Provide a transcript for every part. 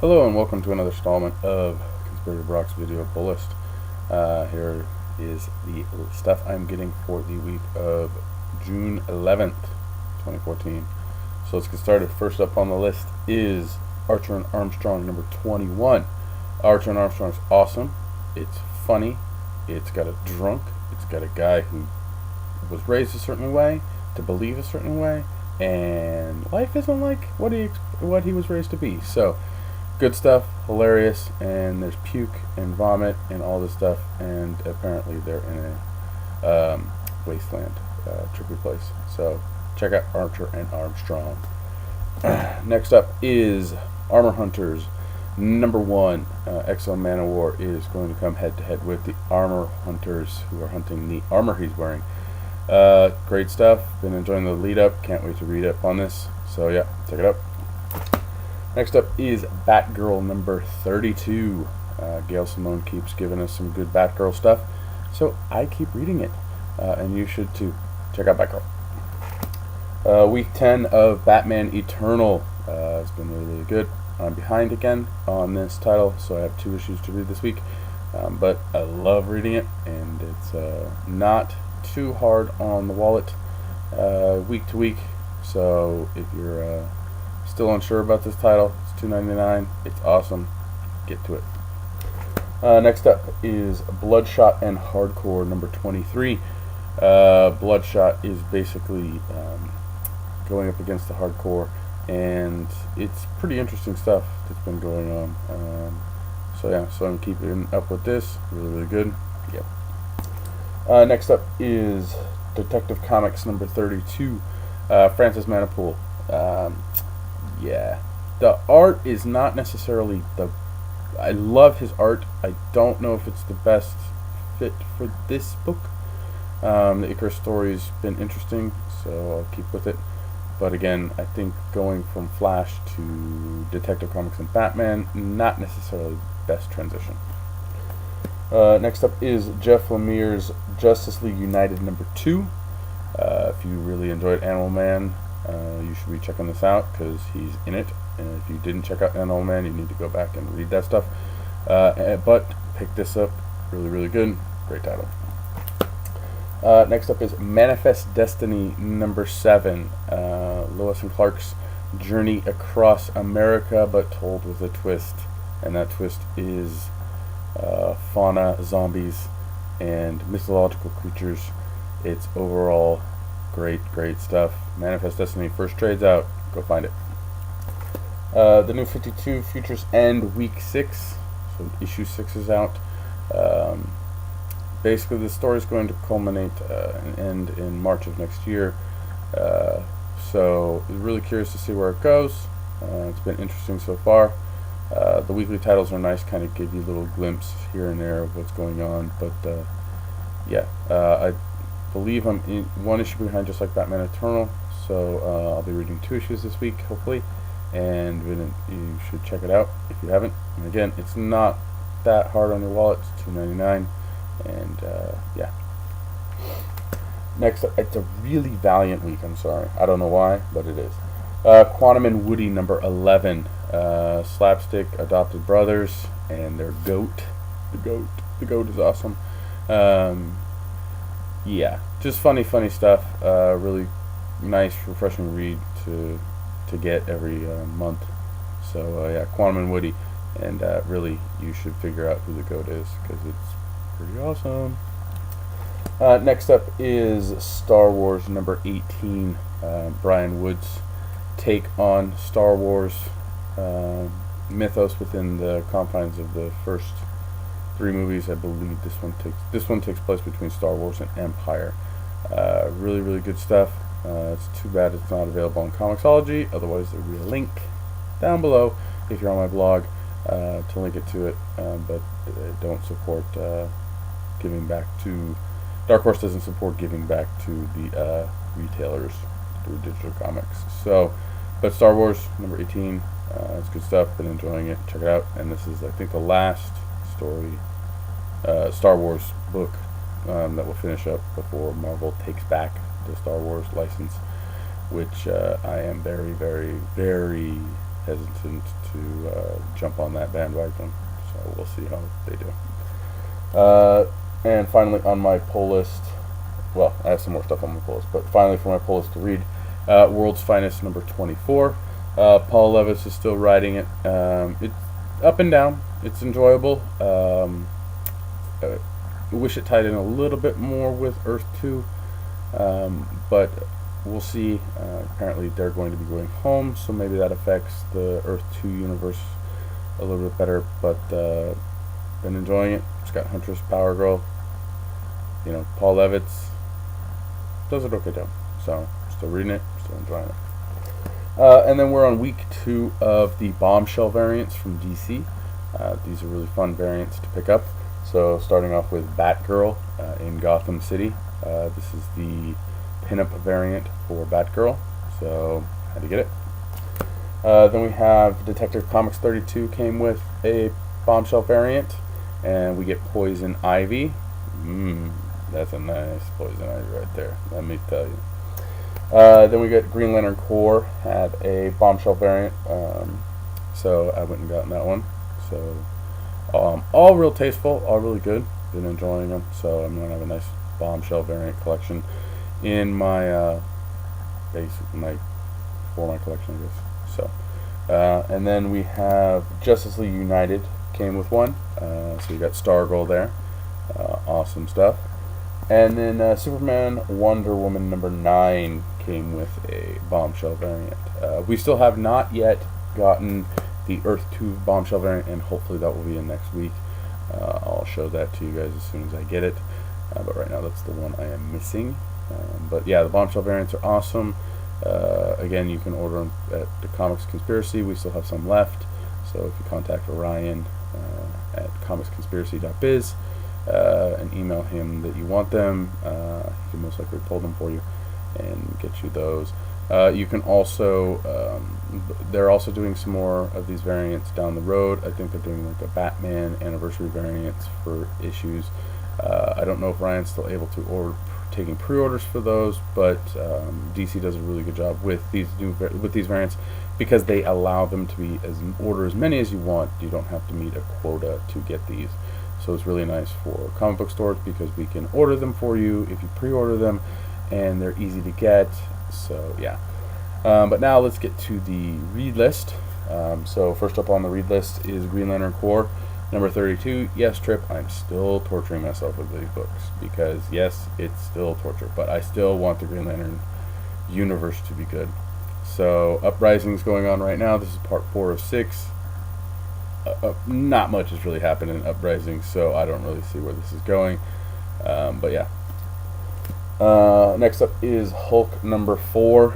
Hello and welcome to another installment of Conspirator Brock's video pull list. Here is the stuff I'm getting for the week of June 11th, 2014. So let's get started. First up on the list is Archer and Armstrong number 21. Archer and Armstrong is awesome. It's funny. It's got a drunk. It's got a guy who was raised a certain way to believe a certain way, and life isn't like what he was raised to be. So good stuff, hilarious, and there's puke and vomit and all this stuff, and apparently they're in a wasteland, trippy place. So check out Archer and Armstrong. Next up is Armor Hunters number 1. Exo Man of War is going to come head to head with the Armor Hunters, who are hunting the armor he's wearing. Great stuff. Been enjoying the lead up. Can't wait to read up on this. So yeah, check it out. Next up is Batgirl number 32. Gail Simone keeps giving us some good Batgirl stuff, so I keep reading it, and you should too. Check out Batgirl. Week 10 of Batman Eternal has been really, really good. I'm behind again on this title, so I have 2 issues to read this week, but I love reading it, and it's not too hard on the wallet week to week. So if you're still unsure about this title, it's $2.99. It's awesome. Get to it. Next up is Bloodshot and Hardcore number 23. Bloodshot is basically going up against the Hardcore, and it's pretty interesting stuff that's been going on. So yeah, so I'm keeping up with this. Really, really good. Yep. Next up is Detective Comics number 32. Francis Manipool. Yeah, the art is not necessarily I love his art. I don't know if it's the best fit for this book. The Icarus story's been interesting, so I'll keep with it. But again, I think going from Flash to Detective Comics and Batman, not necessarily the best transition. Next up is Jeff Lemire's Justice League United number 2. If you really enjoyed Animal Man, you should be checking this out because he's in it. And if you didn't check out Animal Man, you need to go back and read that stuff. But pick this up. Really, really good. Great title. Next up is Manifest Destiny number 7. Lois and Clark's journey across America, but told with a twist. And that twist is fauna, zombies, and mythological creatures. It's overall great stuff. Manifest Destiny first trade's out. Go find it. The new 52 Futures End week 6. So issue 6 is out. Basically, the story is going to culminate and end in March of next year. So really curious to see where it goes. It's been interesting so far. The weekly titles are nice, kind of give you a little glimpse here and there of what's going on. But yeah, I believe I'm 1 issue behind, just like Batman Eternal. So I'll be reading 2 issues this week, hopefully, and you should check it out if you haven't. And again, it's not that hard on your wallet. It's $2.99, and yeah. Next, it's a really valiant week. I'm sorry, I don't know why, but it is. Quantum and Woody number 11. Slapstick adopted brothers and their goat. The goat is awesome. Yeah, just funny stuff. Really nice, refreshing read to get every month. So yeah, Quantum and Woody, and really you should figure out who the goat is because it's pretty awesome. Next up is Star Wars number 18. Brian Wood's take on Star Wars mythos within the confines of the first 3 movies. I believe this one takes place between Star Wars and Empire. Really good stuff. It's too bad it's not available on Comixology. Otherwise, there will be a link down below if you're on my blog to link it to it. But they don't support giving back to. Dark Horse doesn't support giving back to the retailers through digital comics. So, but Star Wars number 18, it's good stuff. Been enjoying it. Check it out. And this is, I think, the last story, Star Wars book that will finish up before Marvel takes back the Star Wars license, which I am very hesitant to jump on that bandwagon. So we'll see how they do. And finally on my pull list, well, I have some more stuff on my pull list, but finally for my pull list to read, World's Finest number 24. Paul Levis is still writing it. It's up and down. It's enjoyable. I wish it tied in a little bit more with Earth 2, but we'll see. Apparently they're going to be going home, so maybe that affects the Earth 2 universe a little bit better, but been enjoying it. It's got Huntress, Power Girl. You know, Paul Levitz does an okay job. So, still reading it, still enjoying it. And then we're on week 2 of the Bombshell variants from DC. These are really fun variants to pick up. So, starting off with Batgirl in Gotham City. This is the pinup variant for Batgirl. So, had to get it. Then we have Detective Comics 32 came with a Bombshell variant. And we get Poison Ivy. That's a nice Poison Ivy right there, let me tell you. Then we got Green Lantern Corps had a Bombshell variant, so I went and gotten that one. So all real tasteful, all really good. Been enjoying them, so I'm gonna have a nice Bombshell variant collection in my for my collection, I guess. So and then we have Justice League United came with one, so you got Stargirl there, awesome stuff. And then Superman Wonder Woman number 9 came with a Bombshell variant. We still have not yet gotten the Earth 2 Bombshell variant, and hopefully that will be in next week. I'll show that to you guys as soon as I get it. But right now that's the one I am missing. But yeah, the Bombshell variants are awesome. Again, you can order them at the Comics Conspiracy. We still have some left. So if you contact Orion at comicsconspiracy.biz and email him that you want them, he can most likely pull them for you and get you those. You can also, they're also doing some more of these variants down the road. I think they're doing like a Batman anniversary variants for issues. I don't know if Ryan's still able to order taking pre-orders for those, but DC does a really good job with these variants because they allow them to be order as many as you want. You don't have to meet a quota to get these. So it's really nice for comic book stores because we can order them for you if you pre-order them, and they're easy to get. So yeah. But now let's get to the read list. So first up on the read list is Green Lantern Corps number 32. Yes, Trip, I'm still torturing myself with these books because yes, it's still torture, but I still want the Green Lantern universe to be good. So Uprising is going on right now. This is part 4 of 6. Not much has really happened in Uprising, so I don't really see where this is going. But yeah. Next up is Hulk number 4.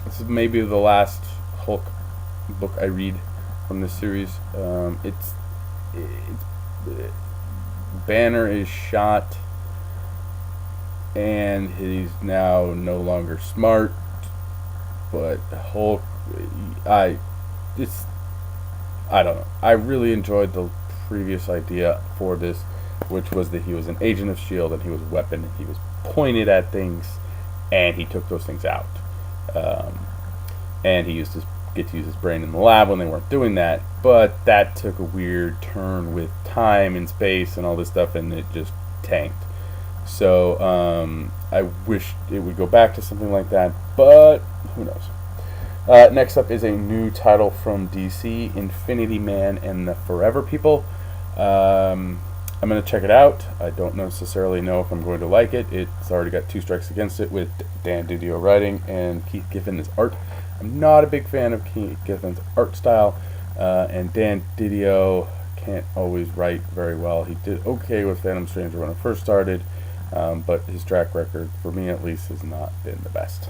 This is maybe the last Hulk book I read from this series. It's Banner is shot, and he's now no longer smart. But Hulk, I don't know. I really enjoyed the previous idea for this, which was that he was an agent of S.H.I.E.L.D. and he was a weapon and he was pointed at things and he took those things out. And he used to get to use his brain in the lab when they weren't doing that, but that took a weird turn with time and space and all this stuff, and it just tanked. So I wish it would go back to something like that, but who knows. Next up is a new title from DC, Infinity Man and the Forever People. I'm going to check it out. I don't necessarily know if I'm going to like it. It's already got 2 strikes against it with Dan Didio writing and Keith Giffen's art. I'm not a big fan of Keith Giffen's art style, and Dan Didio can't always write very well. He did okay with Phantom Stranger when it first started, but his track record, for me at least, has not been the best.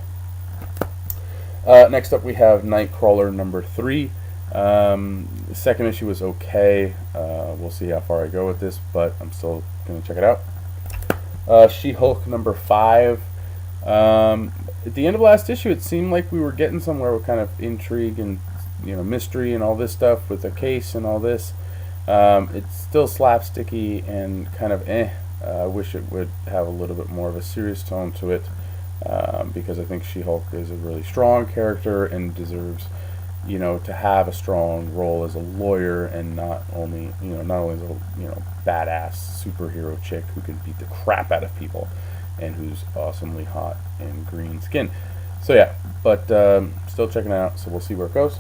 Next up we have Nightcrawler number 3. The second issue was okay. We'll see how far I go with this, but I'm still going to check it out. She-Hulk number 5. At the end of last issue, it seemed like we were getting somewhere with kind of intrigue and mystery and all this stuff with the case and all this. It's still slapsticky and kind of I wish it would have a little bit more of a serious tone to it, because I think She-Hulk is a really strong character and deserves you know, to have a strong role as a lawyer, and not only as a, you know, badass superhero chick who can beat the crap out of people and who's awesomely hot and green skin. So yeah, but still checking it out, so we'll see where it goes.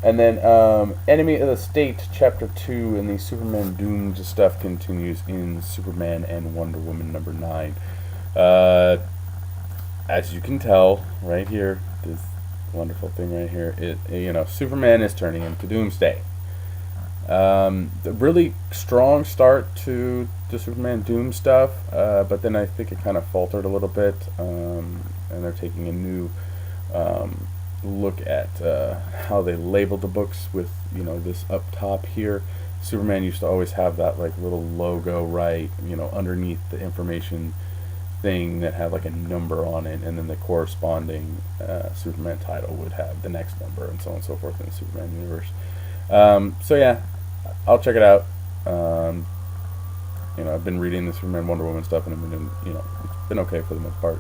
And then Enemy of the State Chapter 2 and the Superman Doomed stuff continues in Superman and Wonder Woman number 9. As you can tell right here, this wonderful thing right here, Superman is turning into Doomsday. The really strong start to the Superman Doom stuff, but then I think it kind of faltered a little bit, and they're taking a new look at how they labeled the books with, you know, this up top here. Superman used to always have that like little logo right, you know, underneath the information thing that had like a number on it, and then the corresponding Superman title would have the next number, and so on and so forth in the Superman universe. So yeah, I'll check it out. You know, I've been reading the Superman Wonder Woman stuff, and I've been, you know, it's been okay for the most part.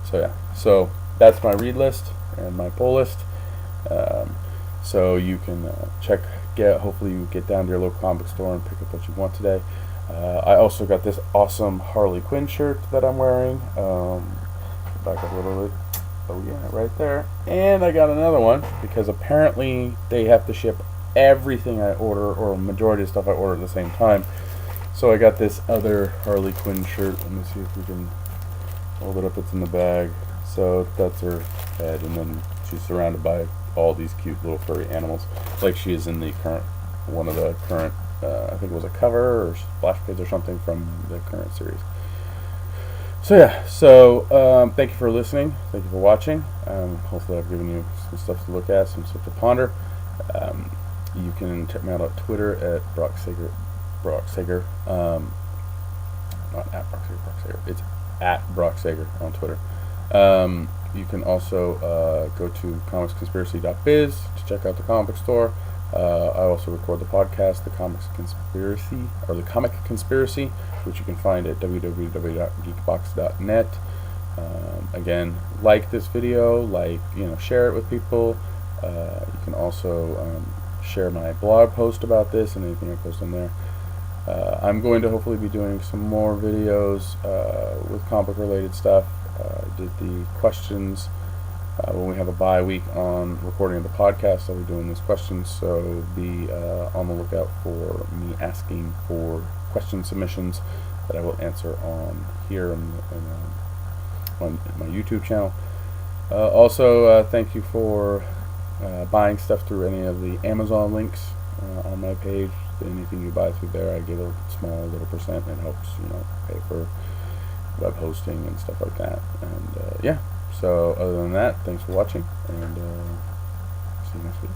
So yeah, so that's my read list and my pull list. So you can hopefully you get down to your local comic store and pick up what you want today. I also got this awesome Harley Quinn shirt that I'm wearing. Back up a little bit. Oh yeah, right there. And I got another one because apparently they have to ship everything I order, or a majority of stuff I order at the same time. So I got this other Harley Quinn shirt. Let me see if we can hold it up. It's in the bag. So that's her head, and then she's surrounded by all these cute little furry animals, like she is in the one of the current, I think it was a cover or splash page or something from the current series. So yeah, so thank you for listening, thank you for watching. Hopefully I've given you some stuff to look at, some stuff to ponder. You can check me out on Twitter at Brock Sager. Not at Brock Sager, it's at Brock Sager on Twitter. You can also go to comicsconspiracy.biz to check out the comic store. I also record the podcast, The Comic Conspiracy, which you can find at www.geekbox.net. Again, like this video, share it with people. You can also share my blog post about this and anything I post on there. I'm going to hopefully be doing some more videos with comic related stuff. I did the questions when we have a bye week on recording the podcast. I'll be doing these questions, so be on the lookout for me asking for question submissions that I will answer on here on my YouTube channel. Also, thank you for buying stuff through any of the Amazon links on my page. Anything you buy through there, I give a small little percent, and it helps, pay for web hosting and stuff like that. And yeah, so other than that, thanks for watching, and see you next week.